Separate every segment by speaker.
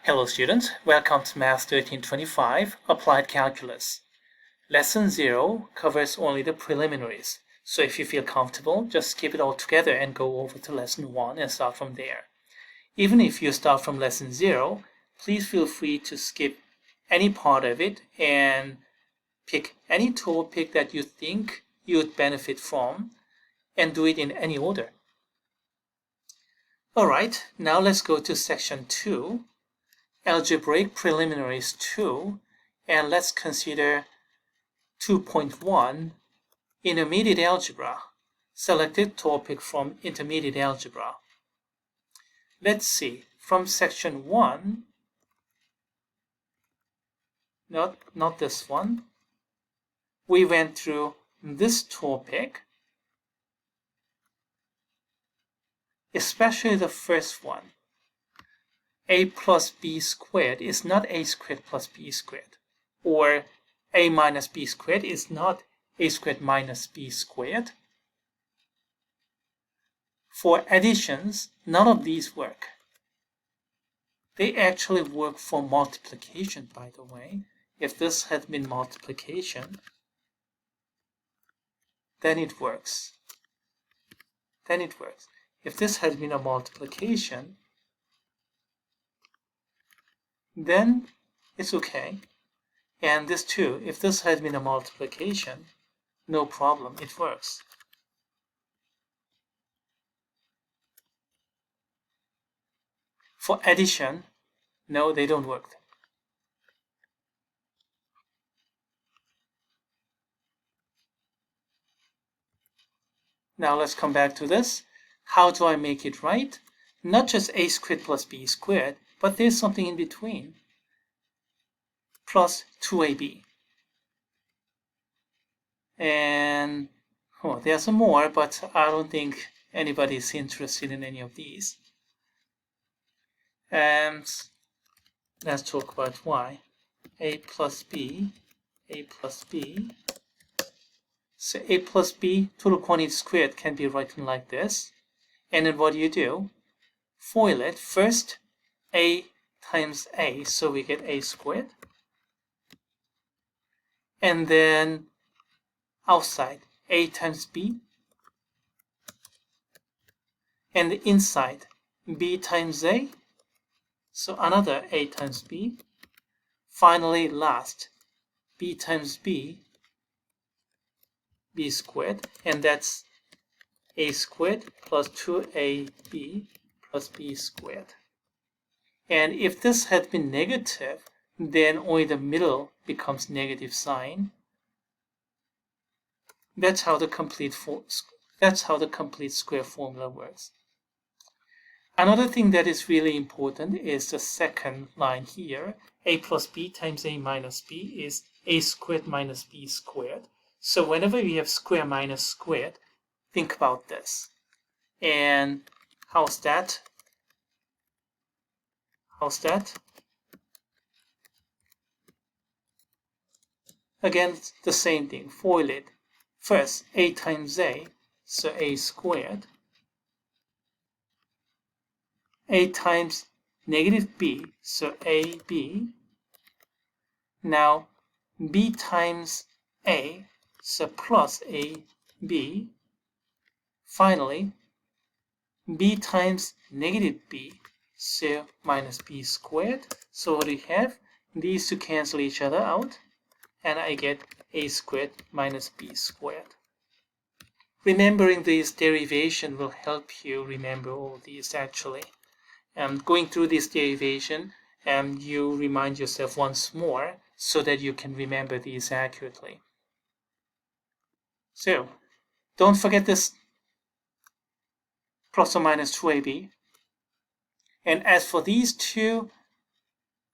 Speaker 1: Hello students, welcome to Math 1325, Applied Calculus. Lesson 0 covers only the preliminaries, so if you feel comfortable, just skip it all together and go over to Lesson 1 and start from there. Even if you start from Lesson 0, please feel free to skip any part of it and pick any topic that you think you would benefit from and do it in any order. Alright, now let's go to Section 2. Algebraic Preliminaries 2, and let's consider 2.1 Intermediate Algebra, selected topic from Intermediate Algebra. Let's see, from section 1, not this one, we went through this topic, especially the first one. A plus b squared is not a squared plus b squared, or a minus b squared is not a squared minus b squared. For additions, none of these work. They actually work for multiplication, by the way. If this had been multiplication, then it works. If this had been a multiplication, then it's okay. And this too, if this has been a multiplication, no problem, it works. For addition, no, they don't work. Now let's come back to this. How do I make it right? Not just a squared plus b squared, but there's something in between, plus 2ab. And there are some more, but I don't think anybody's interested in any of these. And let's talk about why. A plus b. So a plus b, total quantity squared, can be written like this. And then what do? FOIL it. First, a times a, so we get a squared. And then outside, a times b. And the inside, b times a. So another a times b. Finally, last, b times b, b squared. And that's a squared plus 2ab plus b squared. And if this had been negative, then only the middle becomes negative sign. That's how the complete square formula works. Another thing that is really important is the second line here. A plus b times a minus b is a squared minus b squared. So whenever we have square minus squared, think about this. And how's that? Again, it's the same thing. FOIL it. First, a times a, so a squared. A times negative b, so ab. Now, b times a, so plus ab. Finally, b times negative b, so minus b squared. So what do we have? These two cancel each other out, and I get a squared minus b squared. Remembering this derivation will help you remember all these actually. Going through this derivation, you remind yourself once more so that you can remember these accurately. So, don't forget this plus or minus 2ab. And as for these two,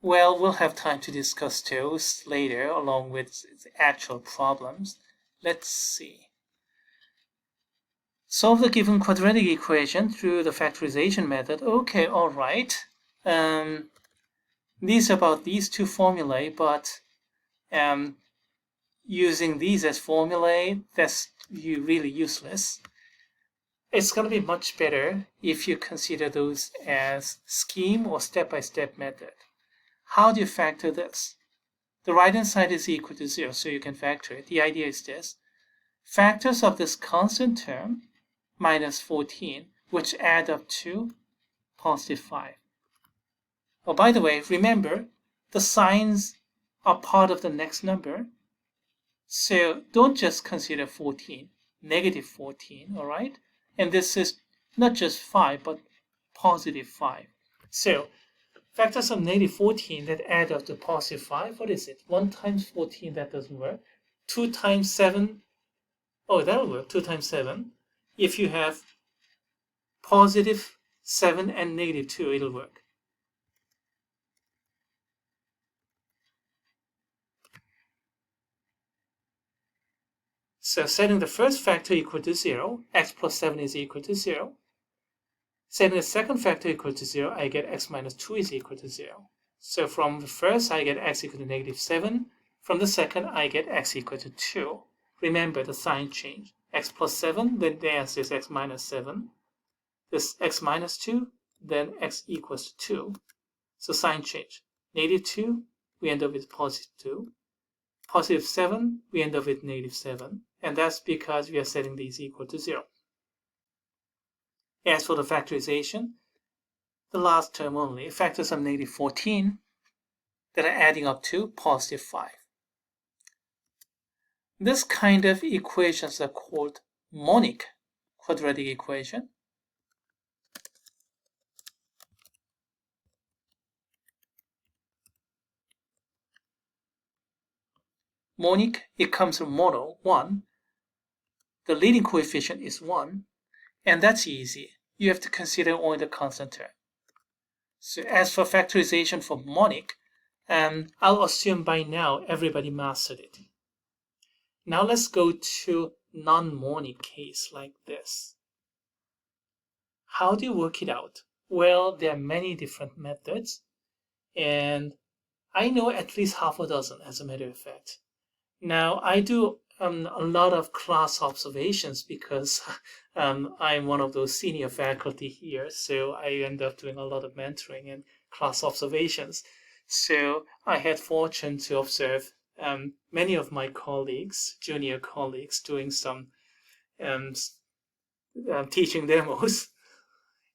Speaker 1: well, we'll have time to discuss those later along with the actual problems. Let's see. Solve the given quadratic equation through the factorization method. Okay, all right. These are about these two formulae, but using these as formulae, that's really useless. It's going to be much better if you consider those as scheme or step-by-step method. how do you factor this? The right-hand side is equal to 0, so you can factor it. The idea is this. Factors of this constant term minus 14, which add up to positive 5. Oh, by the way, remember, the signs are part of the next number. So don't just consider 14, negative 14, all right? And this is not just 5, but positive 5. So factors of negative 14 that add up to positive 5, what is it? 1 times 14, that doesn't work. 2 times 7, oh, that'll work, 2 times 7. If you have positive 7 and negative 2, it'll work. So setting the first factor equal to 0, x plus 7 is equal to 0. Setting the second factor equal to 0, I get x minus 2 is equal to 0. So from the first, I get x equal to negative 7. From the second, I get x equal to 2. Remember the sign change. X plus 7, then the answer is x minus 7. This x minus 2, then x equals to 2. So sign change. Negative 2, we end up with positive 2. Positive 7, we end up with negative 7. And that's because we are setting these equal to 0. As for the factorization, the last term only, factors of negative 14 that are adding up to positive 5. This kind of equations are called monic quadratic equation. Monic, it comes from mono, 1. The leading coefficient is 1, and that's easy. You have to consider only the constant term. So as for factorization for monic, I'll assume by now everybody mastered it. Now let's go to non-monic case like this. How do you work it out? Well, there are many different methods, and I know at least half a dozen, as a matter of fact. Now, I do a lot of class observations because I'm one of those senior faculty here, so I end up doing a lot of mentoring and class observations. So I had fortune to observe many of my colleagues, junior colleagues, doing some teaching demos.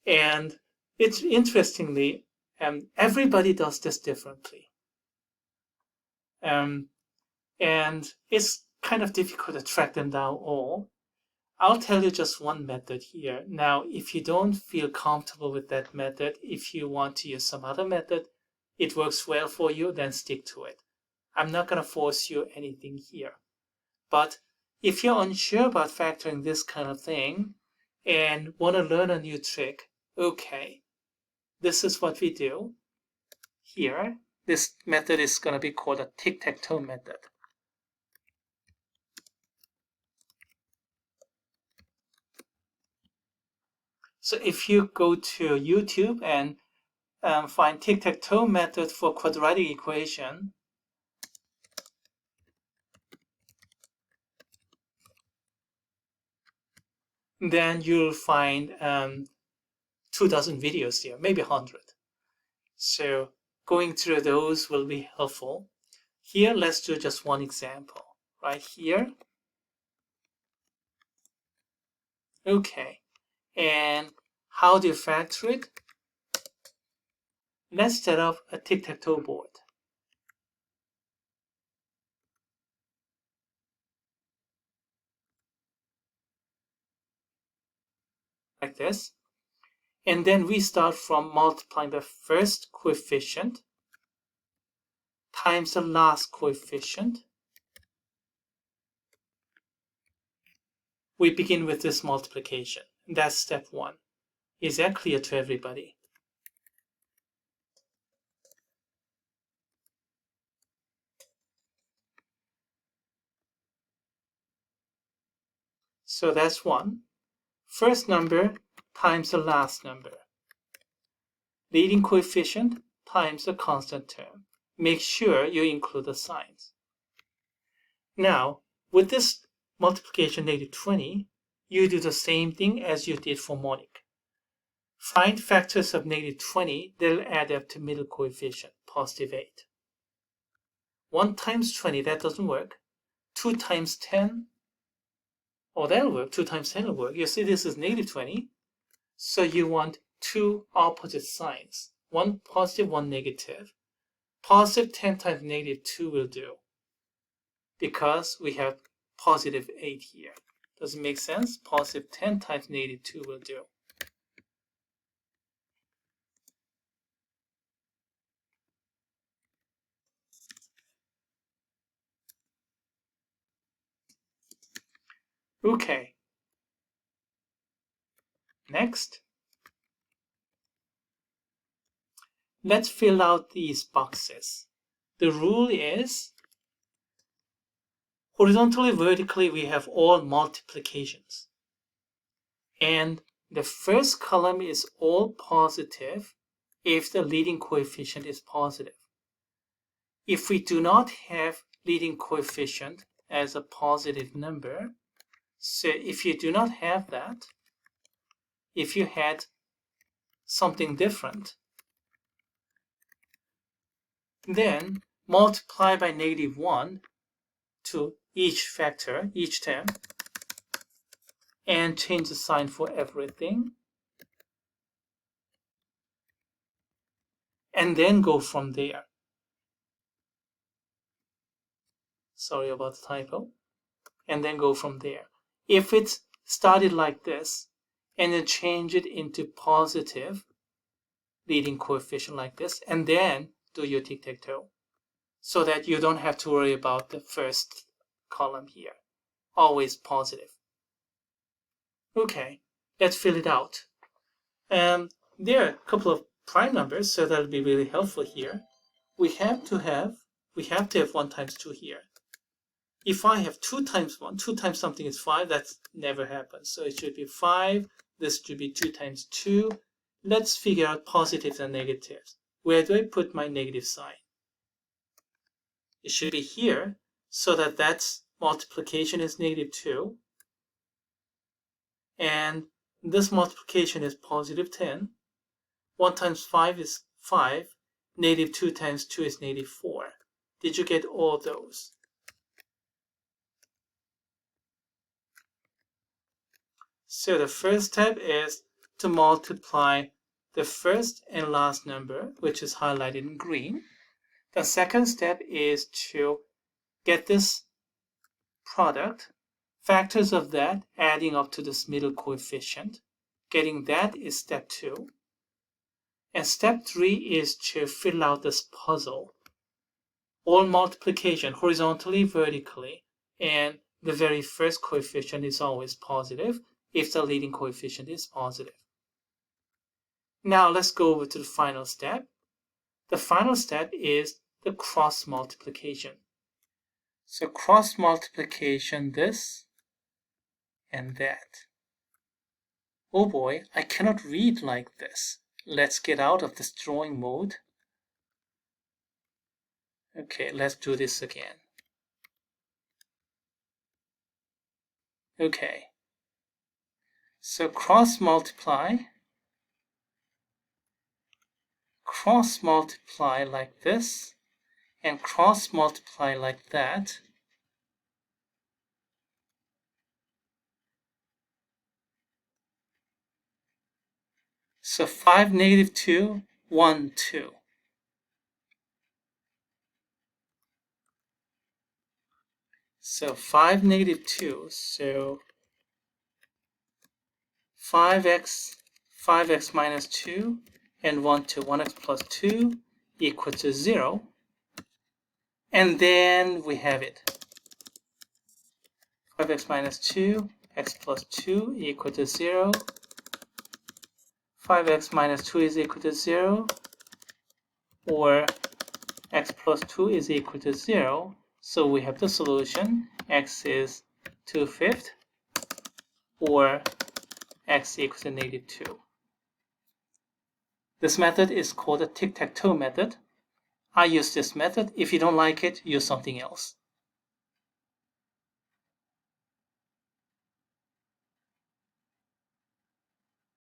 Speaker 1: And it's interestingly, everybody does this differently. And it's kind of difficult to track them down all. I'll tell you just one method here. Now, if you don't feel comfortable with that method, if you want to use some other method, it works well for you, then stick to it. I'm not going to force you anything here. But if you're unsure about factoring this kind of thing and want to learn a new trick, okay, this is what we do here. This method is going to be called a tic-tac-toe method. So if you go to YouTube and find tic-tac-toe method for quadratic equation, then you'll find 2 dozen videos there, maybe 100. So going through those will be helpful. Here, let's do just one example. Right here. Okay. And how do you factor it? Let's set up a tic-tac-toe board. Like this. And then we start from multiplying the first coefficient times the last coefficient. We begin with this multiplication. That's step 1. Is that clear to everybody? So that's 1. First number times the last number. Leading coefficient times the constant term. Make sure you include the signs. Now, with this multiplication negative 20, you do the same thing as you did for monic. Find factors of negative 20 that'll add up to middle coefficient, positive 8. 1 times 20, that doesn't work. 2 times 10, oh, that'll work. 2 times 10 will work. You see this is negative 20, so you want two opposite signs. One positive, one negative. Positive 10 times negative 2 will do, because we have positive 8 here. Does it make sense? Positive 10 times negative 2 will do. Okay. Next, let's fill out these boxes. The rule is horizontally, vertically, we have all multiplications. And the first column is all positive if the leading coefficient is positive. If we do not have leading coefficient as a positive number, so if you do not have that, if you had something different, then multiply by negative 1 to each factor, each term, and change the sign for everything. And then go from there. Sorry about the typo. And then go from there. If it started like this, and then change it into positive leading coefficient like this, and then do your tic-tac-toe, so that you don't have to worry about the first column here. Always positive. Okay, let's fill it out. There are a couple of prime numbers, so that'll be really helpful here. We have to have 1 times 2 here. If I have 2 times 1, 2 times something is 5, that never happens. So it should be 5, this should be 2 times 2. Let's figure out positives and negatives. Where do I put my negative sign? It should be here, so that that's multiplication is negative 2. And this multiplication is positive 10. 1 times 5 is 5. Negative 2 times 2 is negative 4. Did you get all those? So the first step is to multiply the first and last number, which is highlighted in green. The second step is to get this product, factors of that adding up to this middle coefficient. Getting that is step 2. And step 3 is to fill out this puzzle. All multiplication, horizontally, vertically, and the very first coefficient is always positive if the leading coefficient is positive. Now let's go over to the final step. The final step is the cross multiplication. So cross multiplication, this and that. Oh boy, I cannot read like this. Let's get out of this drawing mode. Okay, let's do this again. Okay. So cross multiply like this, and cross multiply like that. So 5, negative 2, 1, 2. So 5, negative 2, so 5x minus 2, and 1, 2, 1x plus 2 equal to 0. And then we have it. 5x minus 2, x plus 2 equal to 0. 5x minus 2 is equal to 0, or x plus 2 is equal to 0. So we have the solution. X is 2/5, or x equals to negative 2. This method is called the tic-tac-toe method. I use this method. If you don't like it, use something else.